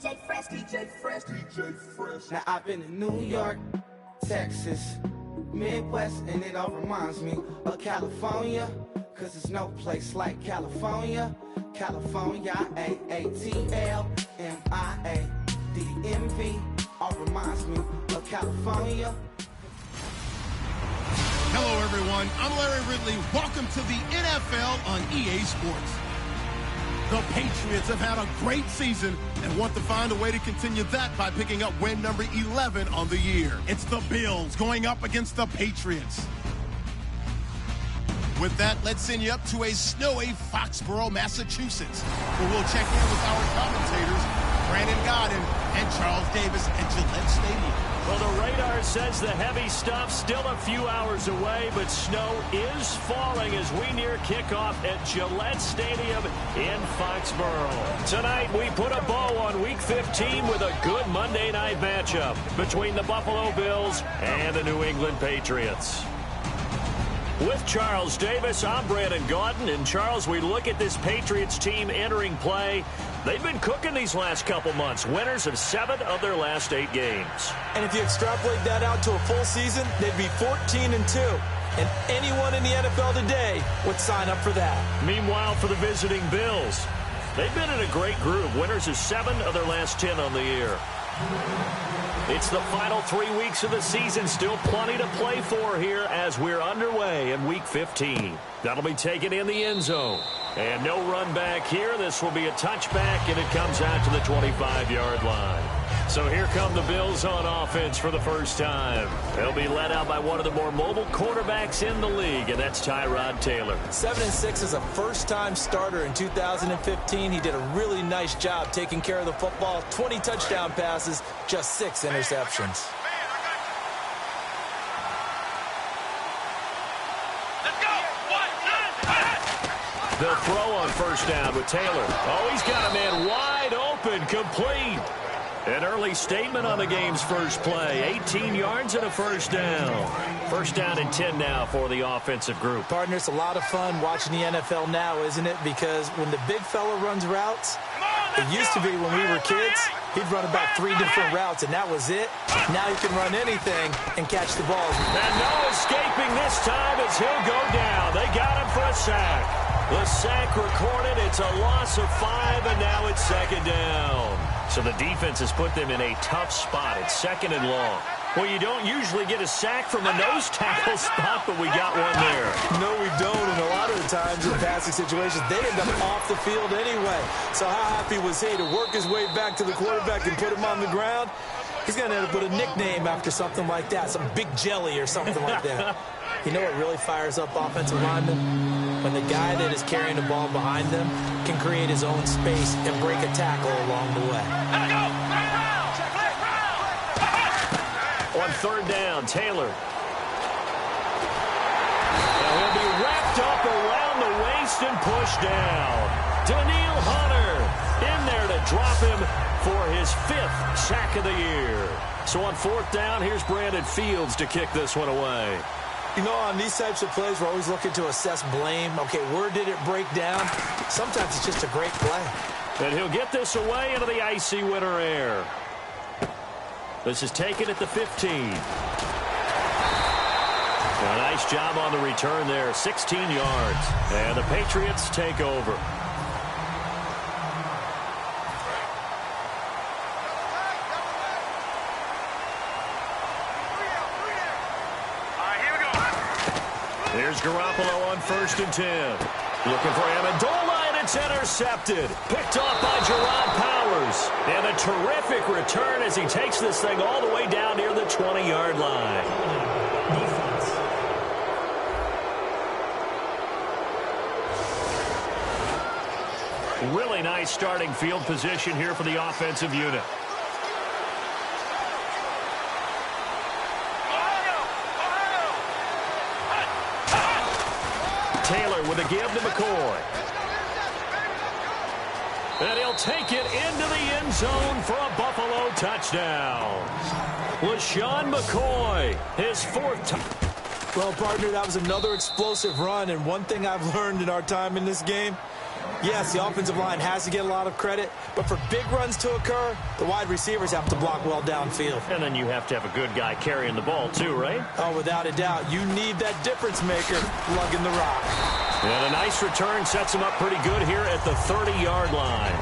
Now I've been in New York, Texas, Midwest, and it all reminds me of California, cause there's no place like California. California, A-A-T-L-M-I-A-D-M-V, all reminds me of California. Hello everyone, I'm Larry Ridley. Welcome to the NFL on EA Sports. The Patriots have had a great season and want to find a way to continue that by picking up win number 11 on the year. It's the Bills going up against the Patriots. With that, let's send you up to a snowy Foxborough, Massachusetts, where we'll check in with our commentators, Brandon Godden and Charles Davis at Gillette Stadium. Well, the radar says the heavy stuff's still a few hours away, but snow is falling as we near kickoff at Gillette Stadium in Foxborough. Tonight, we put a bow on Week 15 with a good Monday night matchup between the Buffalo Bills and the New England Patriots. With Charles Davis, I'm Brandon Gaudin. And Charles, we look at this Patriots team entering play. They've been cooking these last couple months. Winners of 7 of their last 8 games. And if you extrapolate that out to a full season, they'd be 14-2. And anyone in the NFL today would sign up for that. Meanwhile, for the visiting Bills, they've been in a great group. Winners of 7 of their last 10 on the year. It's the final 3 weeks of the season. Still plenty to play for here as we're underway in Week 15. That'll be taken in the end zone. And no run back here. This will be a touchback, and it comes out to the 25-yard line. So here come the Bills on offense for the first time. They'll be led out by one of the more mobile quarterbacks in the league, and that's Tyrod Taylor. 7-6 as a first-time starter in 2015. He did a really nice job taking care of the football. 20 touchdown passes, just 6 interceptions. They'll throw on first down with Taylor. Oh, he's got a man wide open, complete. An early statement on the game's first play. 18 yards and a first down. First down and 10 now for the offensive group. Partner, it's a lot of fun watching the NFL now, isn't it? Because when the big fella runs routes, it used to be when we were kids, he'd run about 3 different routes, and that was it. Now he can run anything and catch the ball. And no escaping this time as he'll go down. They got him for a sack. The sack recorded. It's a loss of 5, and now it's second down. So the defense has put them in a tough spot. It's second and long. Well, you don't usually get a sack from a nose tackle spot, but we got one there. No, we don't. And a lot of the times in passing situations, they end up off the field anyway. So how happy was he to work his way back to the quarterback and put him on the ground? He's going to end up with a nickname after something like that, some Big Jelly or something like that. You know what really fires up offensive linemen? When the guy that is carrying the ball behind them can create his own space and break a tackle along the way. On third down, Taylor. Now he'll be wrapped up around the waist and pushed down. Daniil Hunter in there to drop him for his 5th sack of the year. So on fourth down, here's Brandon Fields to kick this one away. You know, on these types of plays, we're always looking to assess blame. Okay, where did it break down? Sometimes it's just a great play. And he'll get this away into the icy winter air. This is taken at the 15. A nice job on the return there, 16 yards. And the Patriots take over. Here's Garoppolo on first and 10. Looking for Amendola, and it's intercepted. Picked off by Gerard Powers. And a terrific return as he takes this thing all the way down near the 20-yard line. Really nice starting field position here for the offensive unit. Taylor with a give to McCoy. And he'll take it into the end zone for a Buffalo touchdown. LaShawn McCoy, his 4th touchdown. Well, partner, that was another explosive run, and one thing I've learned in our time in this game, Yes, the offensive line has to get a lot of credit, but for big runs to occur, the wide receivers have to block well downfield. And then you have to have a good guy carrying the ball too, right? Oh, without a doubt. You need that difference maker lugging the rock. And a nice return sets him up pretty good here at the 30-yard line.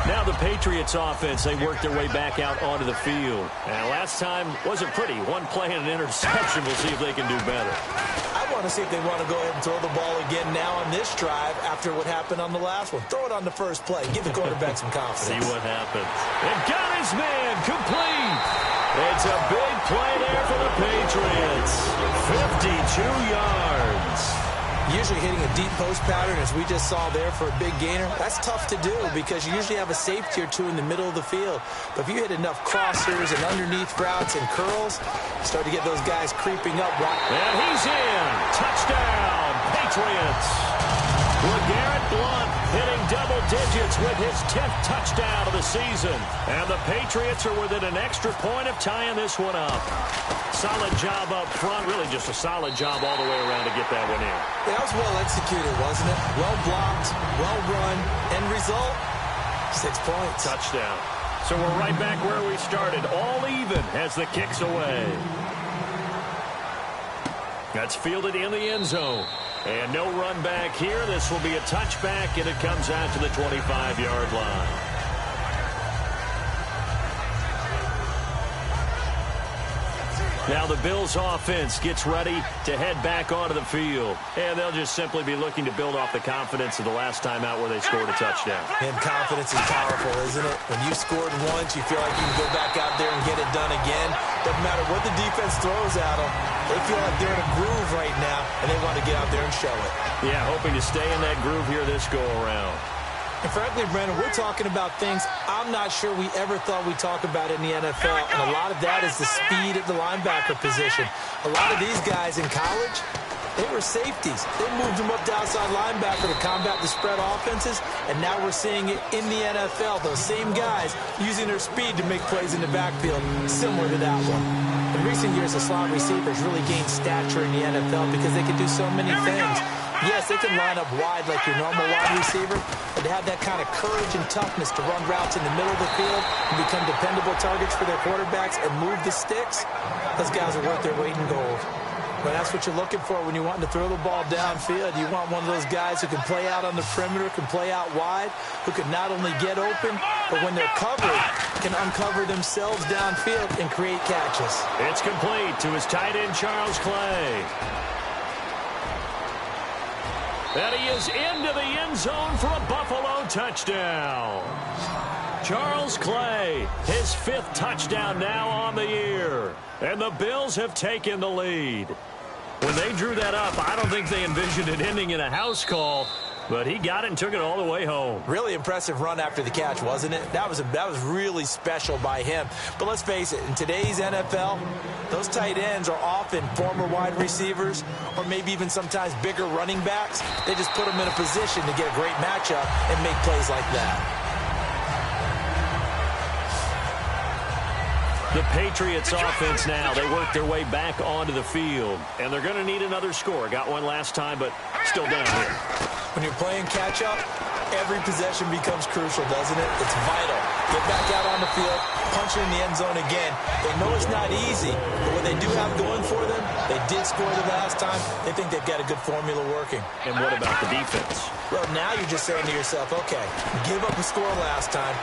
Now the Patriots offense, they work their way back out onto the field. And last time wasn't pretty. One play and an interception. We'll see if they can do better. I want to see if they want to go ahead and throw the ball again now on this drive after what happened on the last one. Throw it on the first play. Give the quarterback some confidence. See what happens. And got his man complete. It's a big play there for the Patriots. 52 yards. Usually hitting a deep post pattern, as we just saw there for a big gainer, that's tough to do because you usually have a safety or two in the middle of the field. But if you hit enough crossers and underneath routes and curls, you start to get those guys creeping up. And he's in. Touchdown, Patriots. LeGarrette Blount hitting double digits with his 10th touchdown of the season. And the Patriots are within an extra point of tying this one up. Solid job up front. Really just a solid job all the way around to get that one in. Yeah, that was well executed, wasn't it? Well blocked, well run. End result, 6 points. Touchdown. So we're right back where we started. All even as the kick's away. That's fielded in the end zone. And no run back here. This will be a touchback, and it comes out to the 25-yard line. Now the Bills offense gets ready to head back onto the field. And they'll just simply be looking to build off the confidence of the last time out where they scored a touchdown. And confidence is powerful, isn't it? When you scored once, you feel like you can go back out there and get it done again. Doesn't matter what the defense throws at them. They feel like they're in a groove right now, and they want to get out there and show it. Yeah, hoping to stay in that groove here this go-around. And frankly, Brandon, we're talking about things I'm not sure we ever thought we'd talk about in the NFL. And a lot of that is the speed at the linebacker position. A lot of these guys in college, they were safeties. They moved them up to outside linebacker to combat the spread offenses. And now we're seeing it in the NFL. Those same guys using their speed to make plays in the backfield, similar to that one. In recent years, the slot receivers really gained stature in the NFL because they can do so many things. Yes, they can line up wide like your normal wide receiver, but to have that kind of courage and toughness to run routes in the middle of the field and become dependable targets for their quarterbacks and move the sticks, those guys are worth their weight in gold. But that's what you're looking for when you want to throw the ball downfield. You want one of those guys who can play out on the perimeter, can play out wide, who can not only get open, but when they're covered, can uncover themselves downfield and create catches. It's complete to his tight end, Charles Clay. And he is into the end zone for a Buffalo touchdown. Charles Clay, his 5th touchdown now on the year. And the Bills have taken the lead. When they drew that up, I don't think they envisioned it ending in a house call. But he got it and took it all the way home. Really impressive run after the catch, wasn't it? That was really special by him. But let's face it, in today's NFL, those tight ends are often former wide receivers or maybe even sometimes bigger running backs. They just put them in a position to get a great matchup and make plays like that. The Patriots offense now, they work their way back onto the field. And they're going to need another score. Got one last time, but still down here. When you're playing catch-up, every possession becomes crucial, doesn't it? It's vital. Get back out on the field, punch it in the end zone again. They know it's not easy, but what they do have going for them, they did score the last time. They think they've got a good formula working. And what about the defense? Well, now you're just saying to yourself, okay, give up a score last time.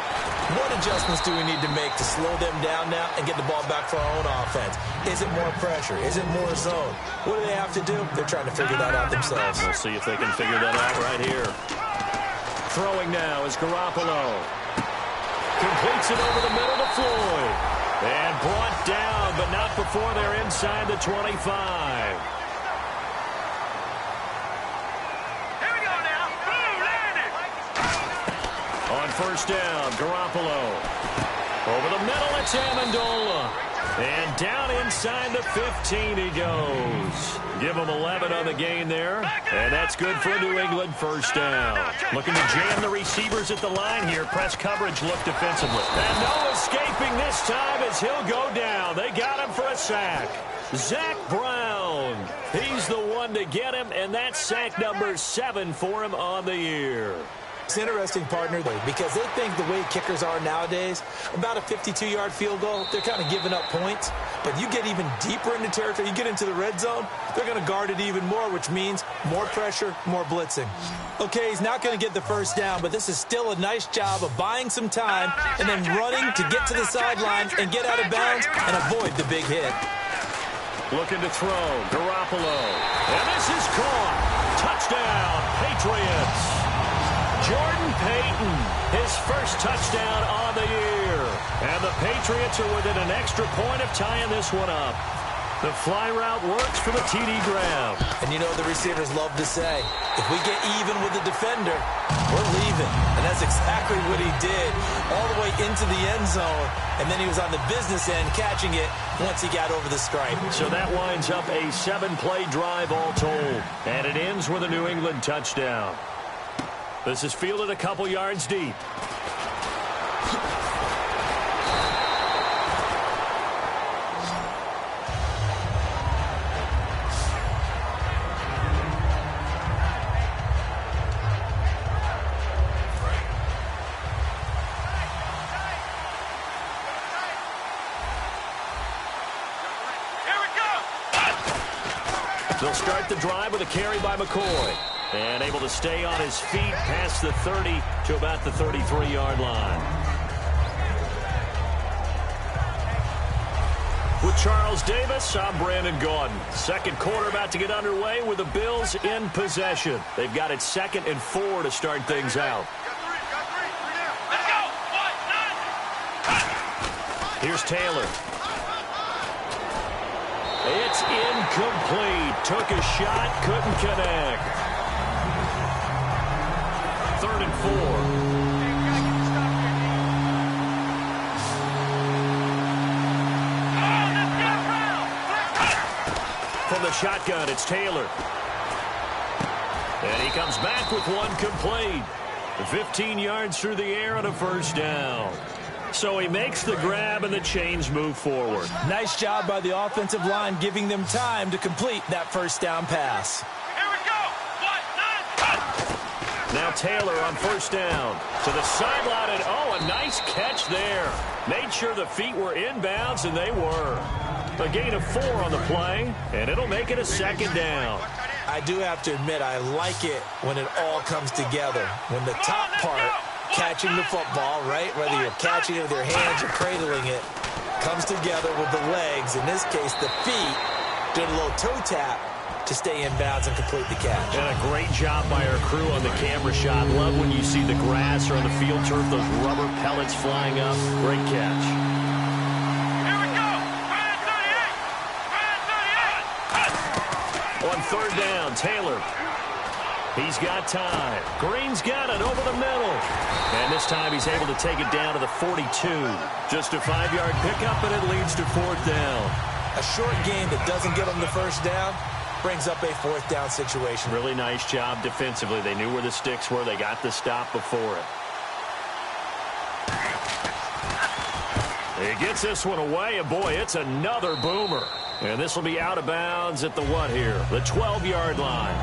What adjustments do we need to make to slow them down now and get the ball back for our own offense? Is it more pressure? Is it more zone? What do they have to do? They're trying to figure that out themselves. We'll see if they can figure that out right here. Throwing now is Garoppolo. Completes it over the middle to Floyd. And brought down, but not before they're inside the 25. On first down, Garoppolo. Over the middle, it's Amendola. And down inside the 15 he goes. Give him 11 on the gain there. And that's good for a New England first down. Looking to jam the receivers at the line here. Press coverage look defensively. And no escaping this time as he'll go down. They got him for a sack. Zach Brown. He's the one to get him, and that's sack number 7 for him on the year. It's interesting, partner, because they think the way kickers are nowadays, about a 52-yard field goal, they're kind of giving up points. But you get even deeper into territory, you get into the red zone, they're going to guard it even more, which means more pressure, more blitzing. Okay, he's not going to get the first down, but this is still a nice job of buying some time and then running to get to the sideline and get out of bounds and avoid the big hit. Looking to throw, Garoppolo. And this is caught. Touchdown, Patriots. Jordan Payton, his first touchdown on the year. And the Patriots are within an extra point of tying this one up. The fly route works for the TD grab. And you know the receivers love to say, if we get even with the defender, we're leaving. And that's exactly what he did, all the way into the end zone. And then he was on the business end catching it once he got over the stripe. So that winds up a 7-play drive all told. And it ends with a New England touchdown. This is fielded a couple yards deep. They'll start the drive with a carry by McCoy. And able to stay on his feet past the 30 to about the 33-yard line. With Charles Davis, I'm Brandon Gaudin. Second quarter about to get underway with the Bills in possession. They've got it 2nd and 4 to start things out. Here's Taylor. It's incomplete. Took a shot, couldn't connect. 3rd and 4. From the shotgun, it's Taylor. And he comes back with one complete. 15 yards through the air and a first down. So he makes the grab and the chains move forward. Nice job by the offensive line giving them time to complete that first down pass. Now Taylor on first down to the sideline, and oh, a nice catch there. Made sure the feet were inbounds, and they were. A gain of 4 on the play, and it'll make it a 2nd down. I do have to admit, I like it when it all comes together. When the top part, catching the football, right, whether you're catching it with your hands or cradling it, comes together with the legs, in this case the feet, doing a little toe tap to stay in bounds and complete the catch. And a great job by our crew on the camera shot. Love when you see the grass or on the field turf, those rubber pellets flying up. Great catch. Here we go. 38. On 3rd down, Taylor. He's got time. Green's got it over the middle. And this time he's able to take it down to the 42. Just a 5-yard pickup, and it leads to 4th down. A short game that doesn't get them the first down brings up a 4th down situation. Really nice job defensively. They knew where the sticks were. They got the stop before it. He gets this one away, and boy, it's another boomer. And this will be out of bounds at the what here? The 12-yard line.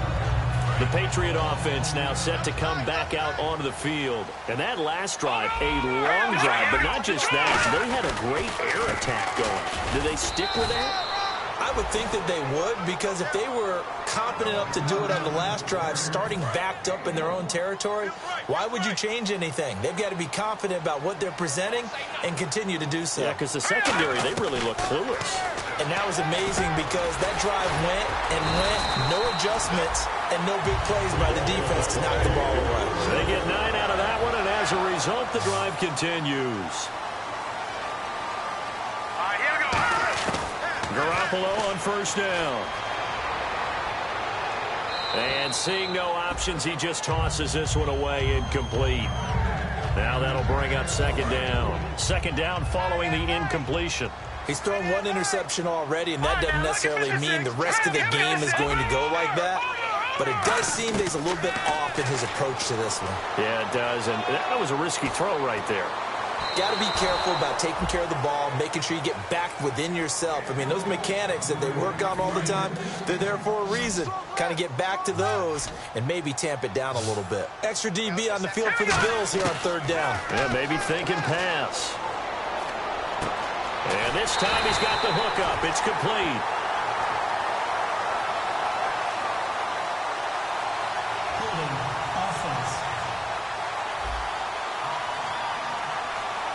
The Patriot offense now set to come back out onto the field. And that last drive, a long drive, but not just that. They had a great air attack going. Do they stick with that? I would think that they would, because if they were confident enough to do it on the last drive, starting backed up in their own territory, why would you change anything? They've got to be confident about what they're presenting and continue to do so. Yeah, because the secondary, they really look clueless. And that was amazing because that drive went and went, no adjustments, and no big plays by the defense to knock the ball away. They get 9 out of that one, and as a result, the drive continues. Garoppolo on first down. And seeing no options, he just tosses this one away incomplete. Now that'll bring up 2nd down. 2nd down following the incompletion. He's thrown 1 interception already, and that doesn't necessarily mean the rest of the game is going to go like that. But it does seem that he's a little bit off in his approach to this one. Yeah, it does, and that was a risky throw right there. Got to be careful about taking care of the ball, making sure you get back within yourself. I mean, those mechanics that they work on all the time, they're there for a reason. Kind of get back to those and maybe tamp it down a little bit. Extra DB on the field for the Bills here on third down. Yeah, maybe thinking pass. And this time he's got the hook up. It's complete.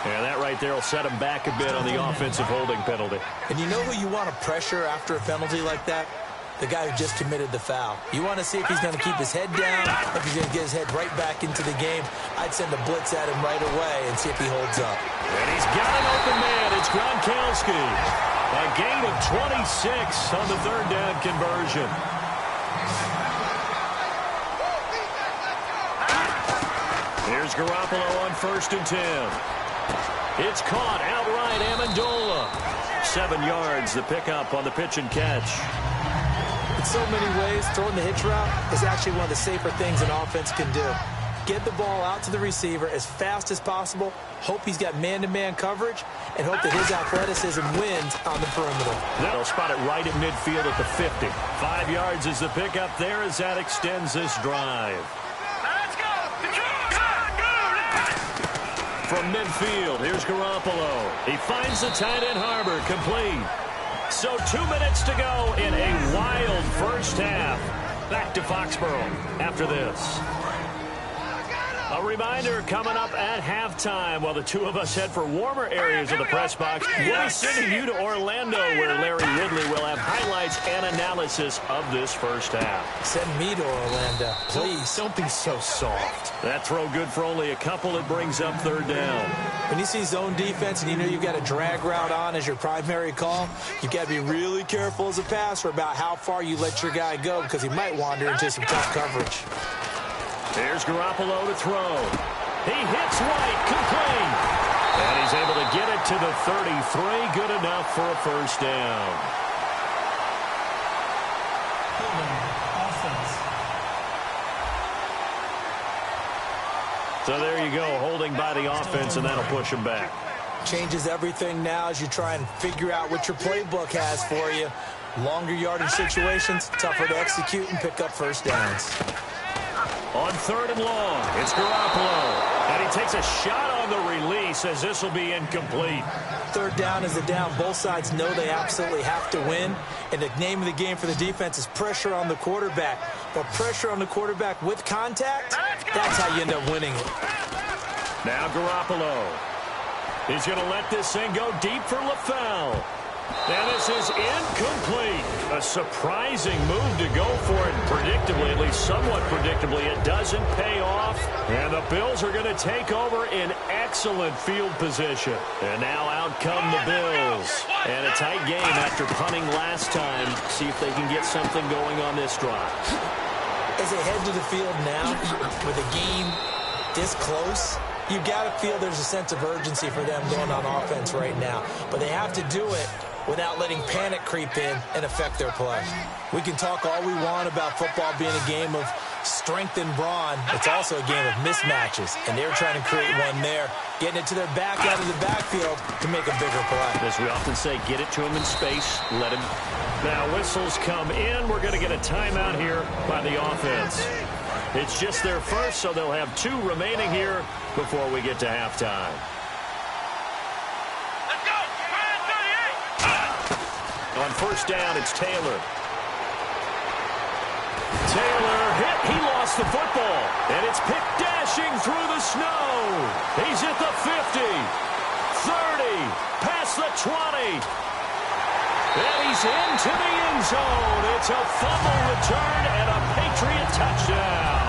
And that right there will set him back a bit on the offensive holding penalty. And you know who you want to pressure after a penalty like that? The guy who just committed the foul. You want to see if he's going to keep his head down, if he's going to get his head right back into the game. I'd send a blitz at him right away and see if he holds up. And he's got an open man. It's Gronkowski. A gain of 26 on the third down conversion. Here's Garoppolo on 1st and 10. It's caught outright, Amendola. 7 yards, the pickup on the pitch and catch. In so many ways, throwing the hitch route is actually one of the safer things an offense can do. Get the ball out to the receiver as fast as possible, hope he's got man-to-man coverage, and hope that his athleticism wins on the perimeter. They'll spot it right at midfield at the 50. 5 yards is the pickup there as that extends this drive. From midfield, here's Garoppolo. He finds the tight end Harbor, complete. So 2 minutes to go in a wild first half. Back to Foxborough after this. A reminder coming up at halftime while the two of us head for warmer areas of the press box. We'll be sending you to Orlando where Larry Ridley will have highlights and analysis of this first half. Send me to Orlando, please. Don't be so soft. That throw good for only a couple. It brings up third down. When you see zone defense and you know you've got a drag route on as your primary call, you've got to be really careful as a passer about how far you let your guy go because he might wander into some tough coverage. There's Garoppolo to throw. He hits White, complete. And he's able to get it to the 33. Good enough for a first down. So there you go, holding by the offense, and that'll push him back. Changes everything now as you try and figure out what your playbook has for you. Longer yardage situations, tougher to execute and pick up first downs. On 3rd and long, it's Garoppolo. And he takes a shot on the release as this will be incomplete. Third down is a down. Both sides know they absolutely have to win. And the name of the game for the defense is pressure on the quarterback. But pressure on the quarterback with contact, that's how you end up winning it. Now Garoppolo. He's going to let this thing go deep for LaFell. And this is incomplete. A surprising move to go for it predictably, at least somewhat predictably. It doesn't pay off. And the Bills are going to take over in excellent field position. And now out come the Bills. And a tight game after punting last time. See if they can get something going on this drive. As they head to the field now, with a game this close, you've got to feel there's a sense of urgency for them going on offense right now. But they have to do it without letting panic creep in and affect their play. We can talk all we want about football being a game of strength and brawn. It's also a game of mismatches, and they're trying to create one there, getting it to their back out of the backfield to make a bigger play. As we often say, get it to him in space, let him. Now whistles come in. We're going to get a timeout here by the offense. It's just their first, so they'll have 2 remaining here before we get to halftime. On 1st down, it's Taylor. Taylor hit. He lost the football. And it's picked dashing through the snow. He's at the 50, 30, past the 20. And he's into the end zone. It's a fumble return and a Patriot touchdown.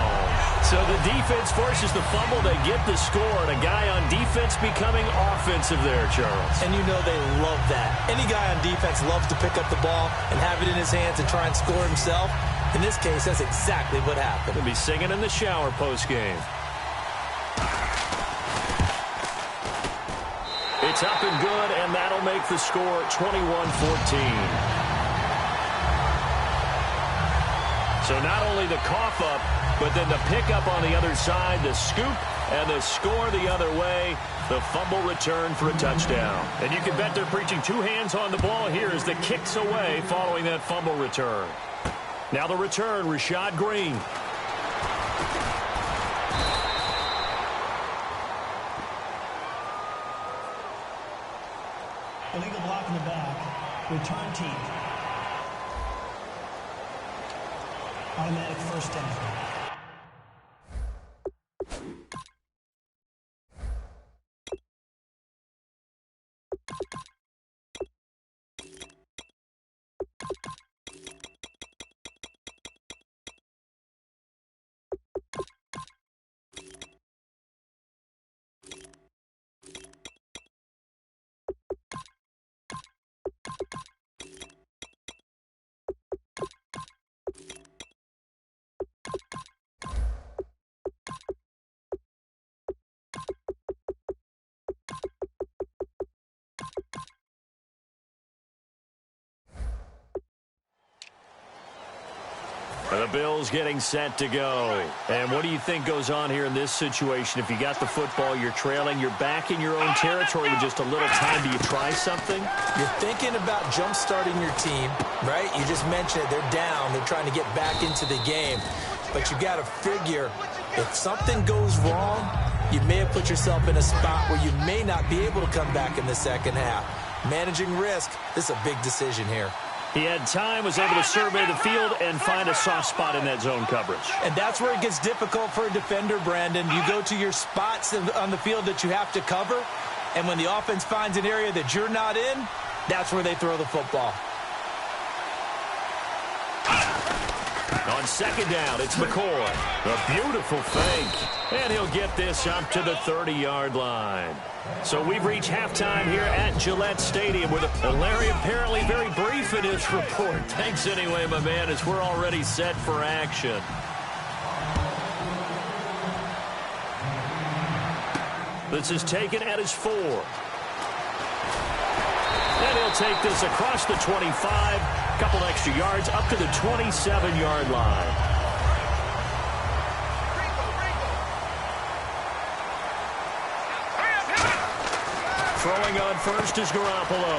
So the defense forces the fumble. They get the score. And a guy on defense becoming offensive there, Charles. And you know they love that. Any guy on defense loves to pick up the ball and have it in his hands and try and score himself. In this case, that's exactly what happened. He'll be singing in the shower post-game. It's up and good, and that'll make the score 21-14. So So not only the cough up, but then the pickup on the other side, the scoop, and the score the other way. The fumble return for a touchdown. And you can bet they're preaching two hands on the ball here as the kick's away following that fumble return. Now the return, Rashad Green. Illegal block in the back. Return team. Automatic first down. The Bills getting set to go. And what do you think goes on here in this situation? If you got the football, you're trailing, you're back in your own territory with just a little time. Do you try something? You're thinking about jump-starting your team, right? You just mentioned it. They're down. They're trying to get back into the game. But you got to figure if something goes wrong, you may have put yourself in a spot where you may not be able to come back in the second half. Managing risk, this is a big decision here. He had time, was able to survey the field and find a soft spot in that zone coverage. And that's where it gets difficult for a defender, Brandon. You go to your spots on the field that you have to cover, and when the offense finds an area that you're not in, that's where they throw the football. On second down, it's McCoy. A beautiful fake. And he'll get this up to the 30-yard line. So we've reached halftime here at Gillette Stadium with Larry apparently very brief in his report. Thanks anyway, my man, as we're already set for action. This is taken at his 4. And he'll take this across the 25, couple extra yards up to the 27-yard line. Throwing on first is Garoppolo.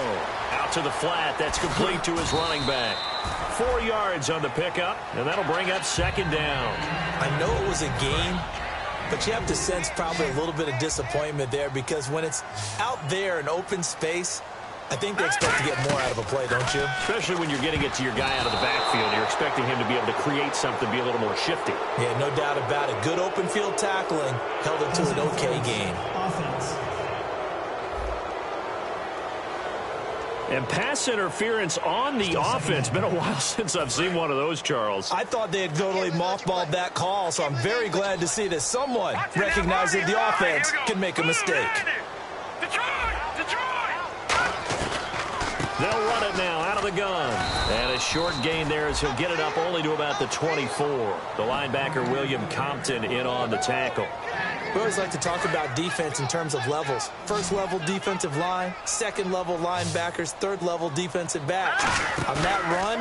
Out to the flat. That's complete to his running back. 4 yards on the pickup, and that'll bring up second down. I know it was a game, but you have to sense probably a little bit of disappointment there because when it's out there in open space, I think they expect to get more out of a play, don't you? Especially when you're getting it to your guy out of the backfield. You're expecting him to be able to create something, be a little more shifty. Yeah, no doubt about it. Good open field tackling held it to an okay game. Offense. And pass interference on the offense. Been a while since I've seen one of those, Charles. I thought they had totally mothballed that call, so I'm very glad to see that someone recognized that the offense can make a mistake. They'll run it now out of the gun. And a short gain there as he'll get it up only to about the 24. The linebacker, William Compton, in on the tackle. We always like to talk about defense in terms of levels. First level defensive line, second level linebackers, third level defensive backs. On that run,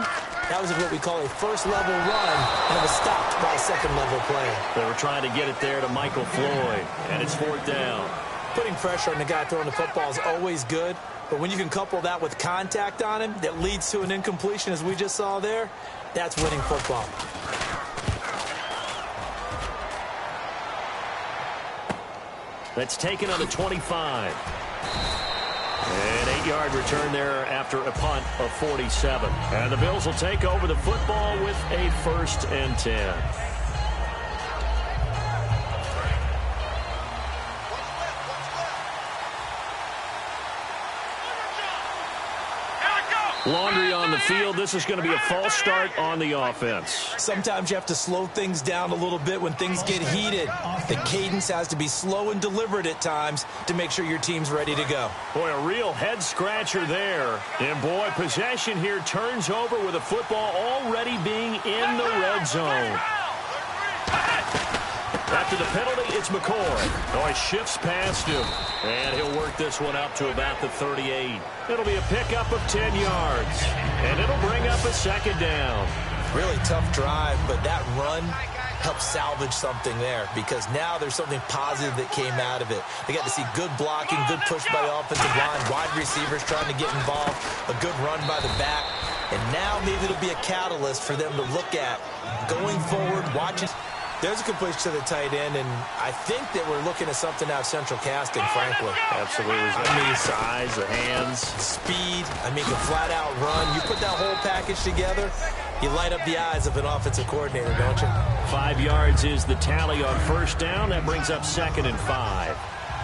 that was what we call a first level run, and it was stopped by a second level player. They were trying to get it there to Michael Floyd, and it's 4th down. Putting pressure on the guy throwing the football is always good, but when you can couple that with contact on him that leads to an incompletion as we just saw there, that's winning football. That's taken on the 25. An 8-yard return there after a punt of 47. And the Bills will take over the football with a 1st and 10. Laundry on the field. This is going to be a false start on the offense. Sometimes you have to slow things down a little bit when things get heated. The cadence has to be slow and deliberate at times to make sure your team's ready to go. Boy, a real head-scratcher there. And, boy, possession here turns over with a football already being in the red zone. After the penalty, it's McCoy. Oh, he shifts past him. And he'll work this one up to about the 38. It'll be a pickup of 10 yards. And it'll bring up a second down. Really tough drive, but that run helped salvage something there because now there's something positive that came out of it. They got to see good blocking, good push by the offensive line, wide receivers trying to get involved, a good run by the back, and now maybe it'll be a catalyst for them to look at going forward, watching. There's a completion to the tight end, and I think that we're looking at something out of central casting, frankly. Absolutely. I mean, size, the hands. Speed. I mean, can flat-out run. You put that whole package together, you light up the eyes of an offensive coordinator, don't you? 5 yards is the tally on first down. That brings up 2nd and 5.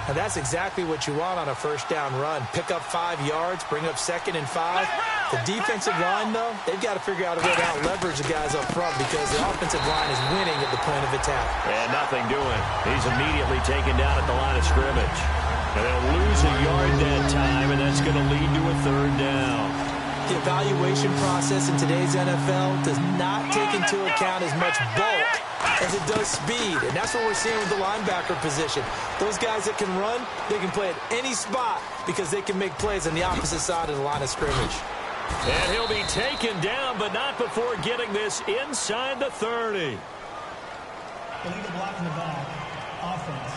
And that's exactly what you want on a first down run. Pick up 5 yards, bring up 2nd and 5. The defensive line, though, they've got to figure out a way to out-leverage the guys up front because the offensive line is winning at the point of attack. And nothing doing. He's immediately taken down at the line of scrimmage. And they'll lose a yard that time, and that's going to lead to a 3rd down. The evaluation process in today's NFL does not take into account as much bulk as it does speed, and that's what we're seeing with the linebacker position. Those guys that can run, they can play at any spot because they can make plays on the opposite side of the line of scrimmage. And he'll be taken down, but not before getting this inside the 30. Illegal block in the back. Offense.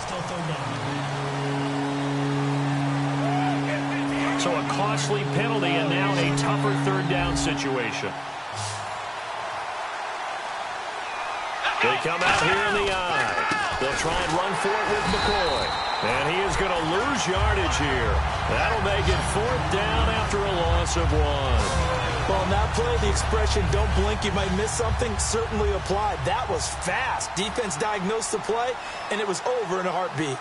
Still 3rd down. So a costly penalty and now a tougher 3rd down situation. They come out here in the eye. They'll try and run for it with McCoy. And he is going to lose yardage here. That'll make it 4th down after a loss of 1. Well, on that play, the expression, don't blink, you might miss something, certainly applied. That was fast. Defense diagnosed the play, and it was over in a heartbeat.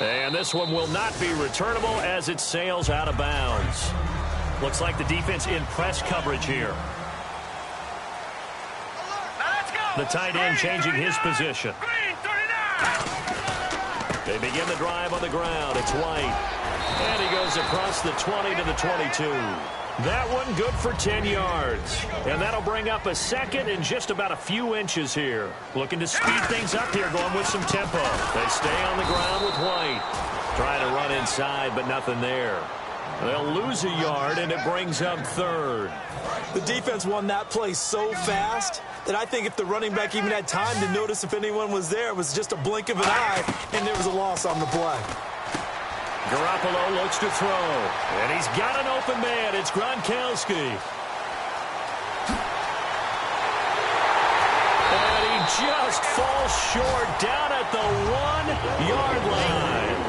And this one will not be returnable as it sails out of bounds. Looks like the defense in press coverage here. The tight end changing his position. They begin the drive on the ground. It's White. And he goes across the 20 to the 22. That one good for 10 yards. And that'll bring up a 2nd and just about a few inches here. Looking to speed things up here, going with some tempo. They stay on the ground with White. Trying to run inside, but nothing there. They'll lose a yard, and it brings up 3rd. The defense won that play so fast that I think if the running back even had time to notice if anyone was there, it was just a blink of an eye, and there was a loss on the play. Garoppolo looks to throw, and he's got an open man. It's Gronkowski. And he just falls short down at the 1-yard line.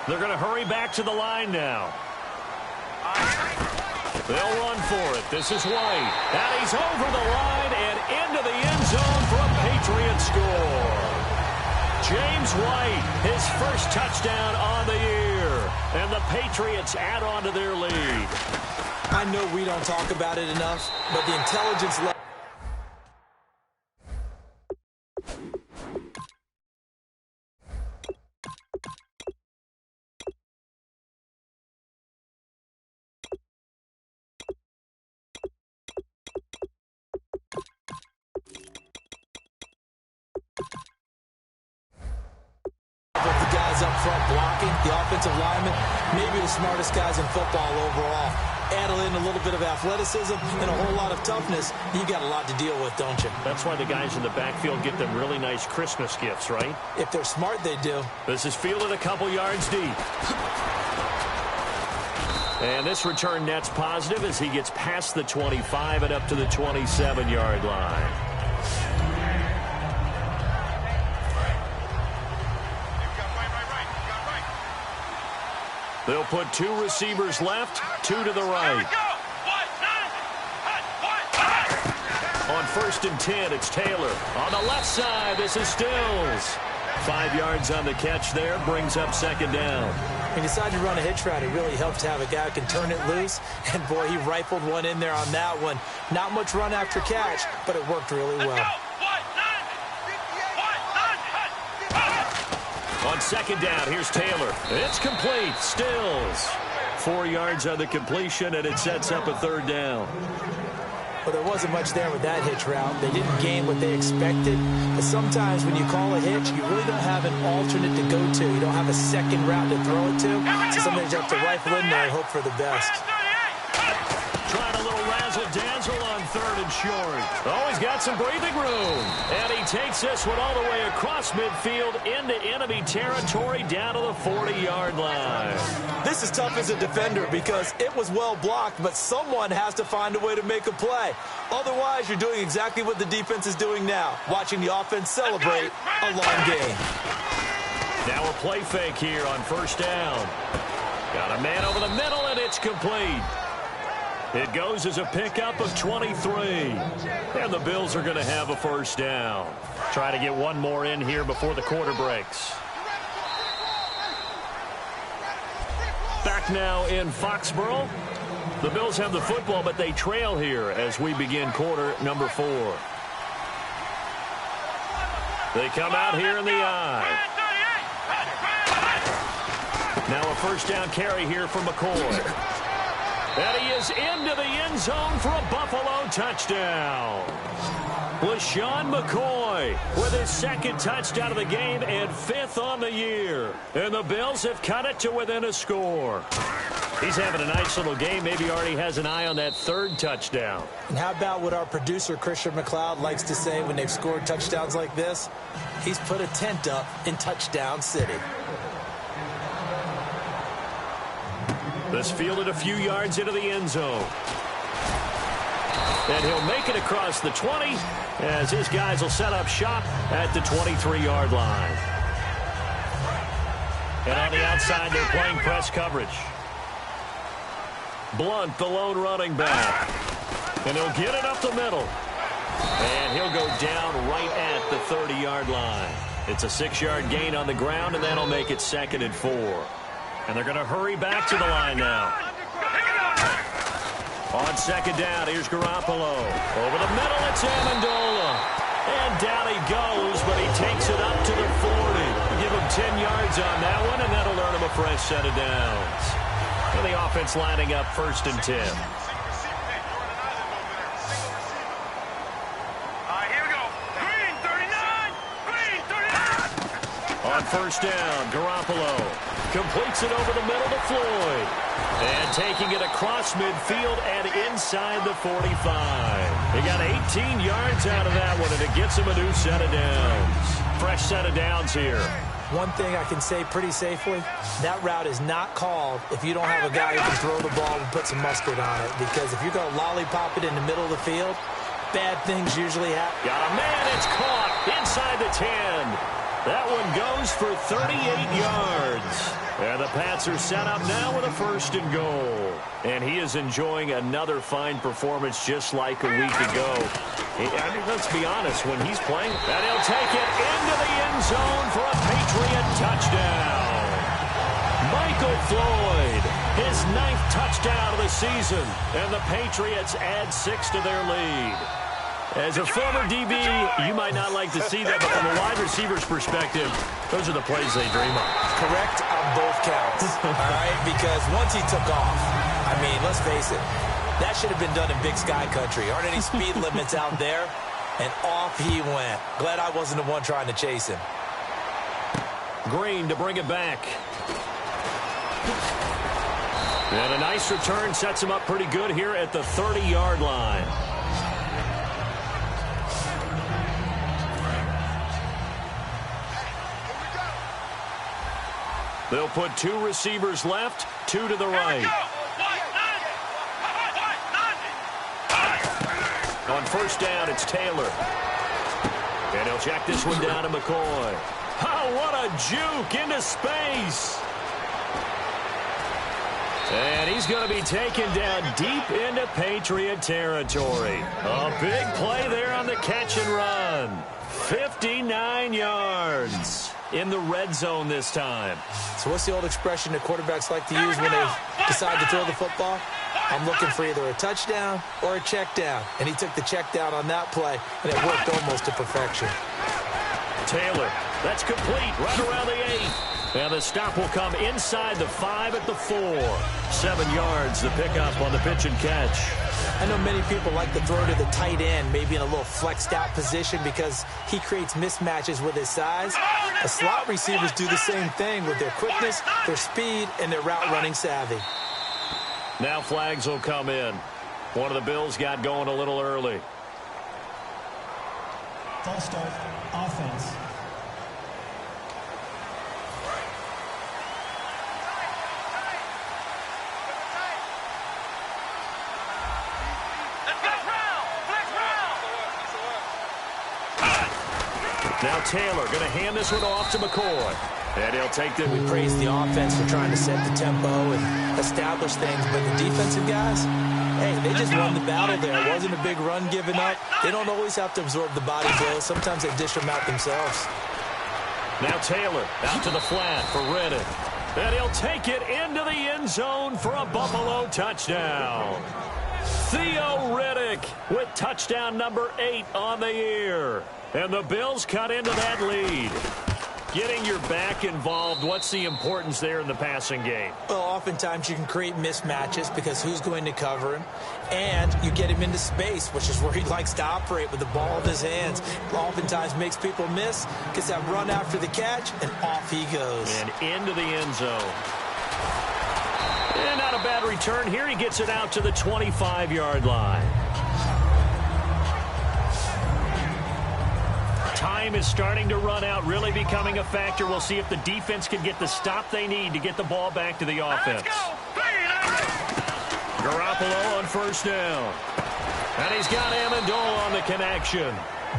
They're going to hurry back to the line now. They'll run for it. This is White. And he's over the line and into the end zone for a Patriot score. James White, his first touchdown on the year. And the Patriots add on to their lead. I know we don't talk about it enough, but the intelligence level. The guys up front blocking, the offensive linemen, maybe the smartest guys in football overall. Add in a little bit of athleticism and a whole lot of toughness, you got a lot to deal with, don't you? That's why the guys in the backfield get them really nice Christmas gifts, right? If they're smart, they do. This is fielded a couple yards deep. And this return net's positive as he gets past the 25 and up to the 27-yard line. They'll put 2 receivers left, 2 to the right. On 1st and 10, it's Taylor. On the left side, this is Stills. 5 yards on the catch there, brings up 2nd down. He decided to run a hitch route. It really helps to have a guy who can turn it loose. And, boy, he rifled one in there on that one. Not much run after catch, but it worked really well. On 2nd down, here's Taylor. It's complete. Stills. 4 yards on the completion, and it sets up a 3rd down. Well, there wasn't much there with that hitch route. They didn't gain what they expected. But sometimes when you call a hitch, you really don't have an alternate to go to. You don't have a second route to throw it to. So sometimes you have to rifle in there and hope for the best. Trying a little razzle-dazzle on 3rd and short. Oh, he's got some breathing room. And he takes this one all the way across midfield into enemy territory down to the 40-yard line. This is tough as a defender because it was well blocked, but someone has to find a way to make a play. Otherwise, you're doing exactly what the defense is doing now, watching the offense celebrate a long game. Now a play fake here on 1st down. Got a man over the middle, and it's complete. It goes as a pickup of 23. And the Bills are going to have a 1st down. Try to get one more in here before the quarter breaks. Back now in Foxborough. The Bills have the football, but they trail here as we begin quarter number 4. They come out here in the eye. Now a 1st down carry here for McCoy. And he is into the end zone for a Buffalo touchdown. LaShawn McCoy with his 2nd touchdown of the game and 5th on the year. And the Bills have cut it to within a score. He's having a nice little game. Maybe already has an eye on that 3rd touchdown. And how about what our producer, Christian McLeod, likes to say when they've scored touchdowns like this? He's put a tent up in Touchdown City. This fielded a few yards into the end zone. And he'll make it across the 20 as his guys will set up shop at the 23-yard line. And on the outside, they're playing press coverage. Blunt, the lone running back. And he'll get it up the middle. And he'll go down right at the 30-yard line. It's a 6-yard gain on the ground, and that'll make it 2nd and 4. And they're going to hurry back to the line now. On 2nd down, here's Garoppolo. Over the middle, it's Amendola. And down he goes, but he takes it up to the 40. Give him 10 yards on that one, and that'll earn him a fresh set of downs. And the offense lining up 1st and 10. On 1st down, Garoppolo completes it over the middle to Floyd. And taking it across midfield and inside the 45. They got 18 yards out of that one, and it gets him a new set of downs. Fresh set of downs here. One thing I can say pretty safely, that route is not called if you don't have a guy who can throw the ball and put some mustard on it. Because if you're going to lollipop it in the middle of the field, bad things usually happen. Got a man, it's caught inside the 10. That one goes for 38 yards. And the Pats are set up now with a 1st and goal. And he is enjoying another fine performance just like a week ago. I mean, let's be honest, when he's playing, and he'll take it into the end zone for a Patriot touchdown. Michael Floyd, his 9th touchdown of the season. And the Patriots add 6 to their lead. As a former DB, you might not like to see that, but from a wide receiver's perspective, those are the plays they dream of. Correct on both counts, all right? Because once he took off, I mean, let's face it, that should have been done in Big Sky Country. Aren't any speed limits out there? And off he went. Glad I wasn't the one trying to chase him. Green to bring it back. And a nice return sets him up pretty good here at the 30-yard line. They'll put 2 receivers left, 2 to the right. On 1st down, it's Taylor. And he'll check this one down to McCoy. Oh, what a juke into space. And he's going to be taken down deep into Patriot territory. A big play there on the catch and run. 59 yards in the red zone this time. So what's the old expression that quarterbacks like to use when they decide to throw the football? I'm looking for either a touchdown or a check down. And he took the check down on that play, and it worked almost to perfection. Taylor, that's complete right around the 8. And the stop will come inside the 5 at the 4. 7 yards, the pickup on the pitch and catch. I know many people like to throw to the tight end, maybe in a little flexed out position because he creates mismatches with his size. The slot receivers do the same thing with their quickness, their speed, and their route running savvy. Now flags will come in. One of the Bills got going a little early. False start, offense. Now Taylor going to hand this one off to McCoy. And he'll take the... We praise the offense for trying to set the tempo and establish things, but the defensive guys, hey, they just won the battle there. It wasn't a big run given up. They don't always have to absorb the body blows. Sometimes they dish them out themselves. Now Taylor out to the flat for Reddick. And he'll take it into the end zone for a Buffalo touchdown. Theo Reddick with touchdown number 8 on the year. And the Bills cut into that lead. Getting your back involved, what's the importance there in the passing game? Well, oftentimes you can create mismatches because who's going to cover him? And you get him into space, which is where he likes to operate with the ball in his hands. Oftentimes makes people miss, gets that run after the catch, and off he goes. And into the end zone. And not a bad return here. He gets it out to the 25-yard line. Time is starting to run out, really becoming a factor. We'll see if the defense can get the stop they need to get the ball back to the offense. Garoppolo on first down. And he's got Amendola on the connection.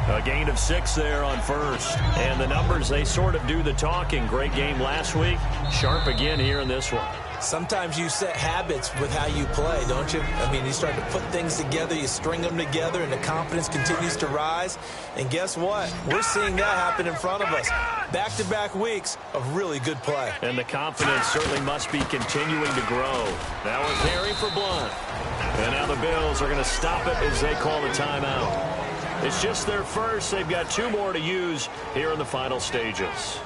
A gain of 6 there on first. And the numbers, they sort of do the talking. Great game last week. Sharp again here in this one. Sometimes you set habits with how you play, don't you? I mean, you start to put things together, you string them together, and the confidence continues to rise. And guess what? We're seeing that happen in front of us. Back-to-back weeks of really good play. And the confidence certainly must be continuing to grow. Now a carry for Blunt. And now the Bills are going to stop it as they call the timeout. It's just their first. They've got 2 more to use here in the final stages.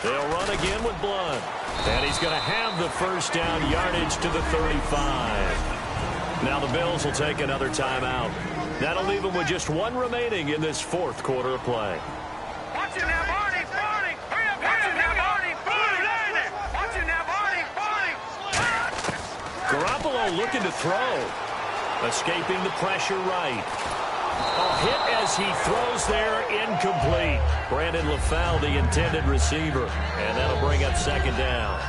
They'll run again with Blunt. And he's going to have the first down, yardage to the 35. Now the Bills will take another timeout. That'll leave them with just 1 remaining in this 4th quarter of play. Watch him now, Barney. Barney. Hurry up, watch him now, Barney. Barney. Watch him now, Barney. Barney. Garoppolo looking to throw. Escaping the pressure right. A hit as he throws there, incomplete. Brandon LaFell, the intended receiver. And that'll bring up 2nd down.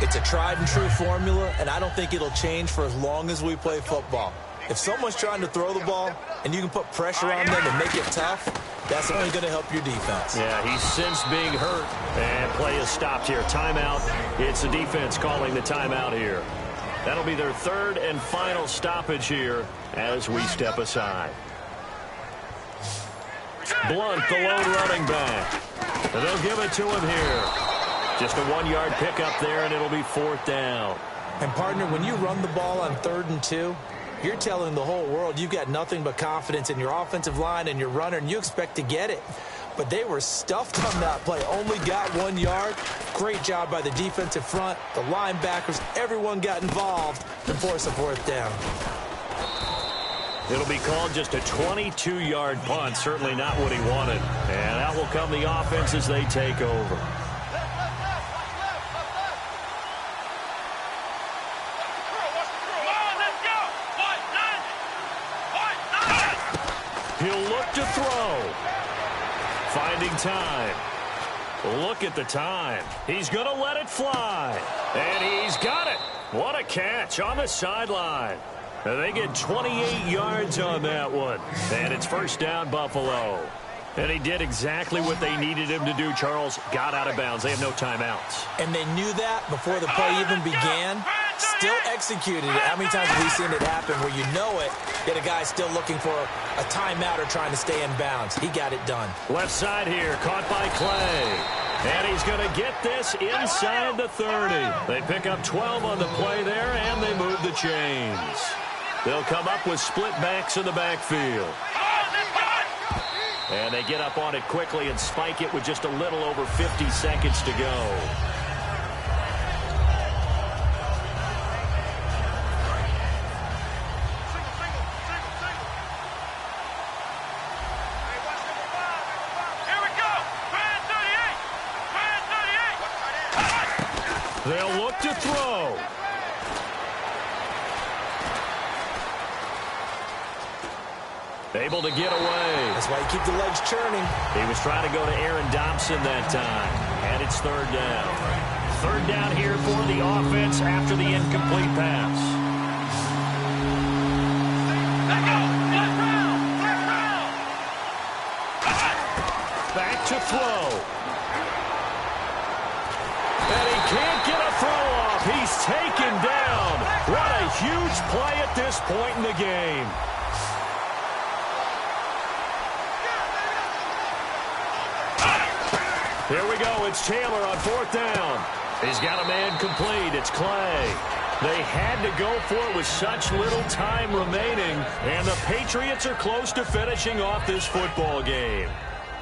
It's a tried and true formula, and I don't think it'll change for as long as we play football. If someone's trying to throw the ball and you can put pressure on them and make it tough, that's only going to help your defense. Yeah, he's since being hurt. And play is stopped here. Timeout. It's the defense calling the timeout here. That'll be their 3rd and final stoppage here as we step aside. Blunt, the lone running back. And they'll give it to him here. Just a 1-yard pickup there, and it'll be 4th down. And, partner, when you run the ball on 3rd and 2, you're telling the whole world you've got nothing but confidence in your offensive line and your runner, and you expect to get it. But they were stuffed on that play. Only got 1 yard. Great job by the defensive front. The linebackers, everyone got involved to force a 4th down. It'll be called just a 22-yard punt. Certainly not what he wanted. And out will come the offense as they take over. He'll look to throw. Finding time. Look at the time. He's going to let it fly. And he's got it. What a catch on the sideline. They get 28 yards on that one. And it's 1st down, Buffalo. And he did exactly what they needed him to do, Charles. Got out of bounds. They have no timeouts. And they knew that before the play even began. Still executed it. How many times have we seen it happen where you know it, yet a guy's still looking for a timeout or trying to stay in bounds? He got it done. Left side here, caught by Clay. And he's going to get this inside the 30. They pick up 12 on the play there, and they move the chains. They'll come up with split backs in the backfield. And they get up on it quickly and spike it with just a little over 50 seconds to go. They'll look to throw. Able to get away. That's why you keep the legs churning. He was trying to go to Aaron Dobson that time. And it's third down. Third down here for the offense after the incomplete pass. Back to throw. And he can't get a throw off. He's taken down. What a huge play at this point in the game. Here we go. It's Taylor on fourth down. He's got a man complete. It's Clay. They had to go for it with such little time remaining, and the Patriots are close to finishing off this football game.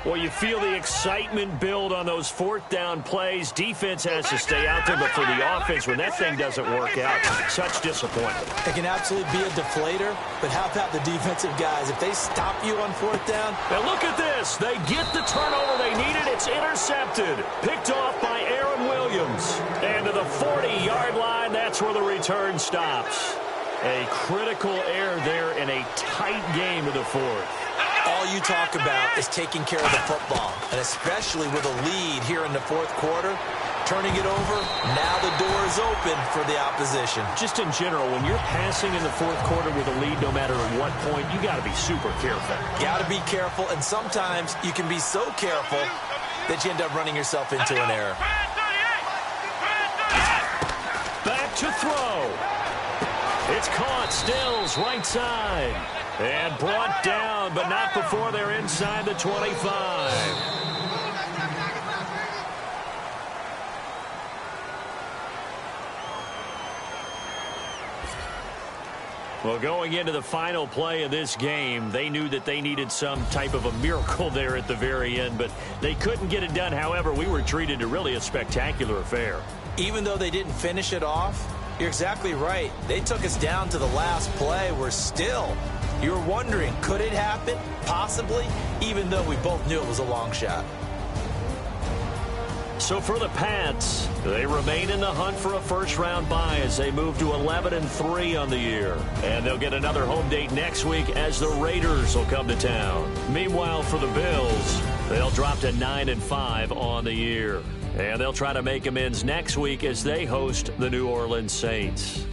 Well, you feel the excitement build on those fourth down plays. Defense has to stay out there, but for the offense, when that thing doesn't work out, such disappointment. It can absolutely be a deflator, but how about the defensive guys? If they stop you on fourth down. Now look at this. They get the turnover they needed. It's intercepted. Picked off by Aaron Williams. And to the 40-yard line, that's where the return stops. A critical error there in a tight game of the fourth. All you talk about is taking care of the football, and especially with a lead here in the fourth quarter, turning it over, now the door is open for the opposition. Just in general, when you're passing in the fourth quarter with a lead, no matter at what point, you got to be super careful. Got to be careful, and sometimes you can be so careful that you end up running yourself into an error. Back to throw. It's caught. Stills right side. And brought down, but not before they're inside the 25. Well, going into the final play of this game, they knew that they needed some type of a miracle there at the very end, but they couldn't get it done. However, we were treated to really a spectacular affair. Even though they didn't finish it off, you're exactly right. They took us down to the last play. We're still... You're wondering, could it happen? Possibly, even though we both knew it was a long shot. So for the Pats, they remain in the hunt for a first-round bye as they move to 11-3 on the year. And they'll get another home date next week as the Raiders will come to town. Meanwhile, for the Bills, they'll drop to 9-5 on the year. And they'll try to make amends next week as they host the New Orleans Saints.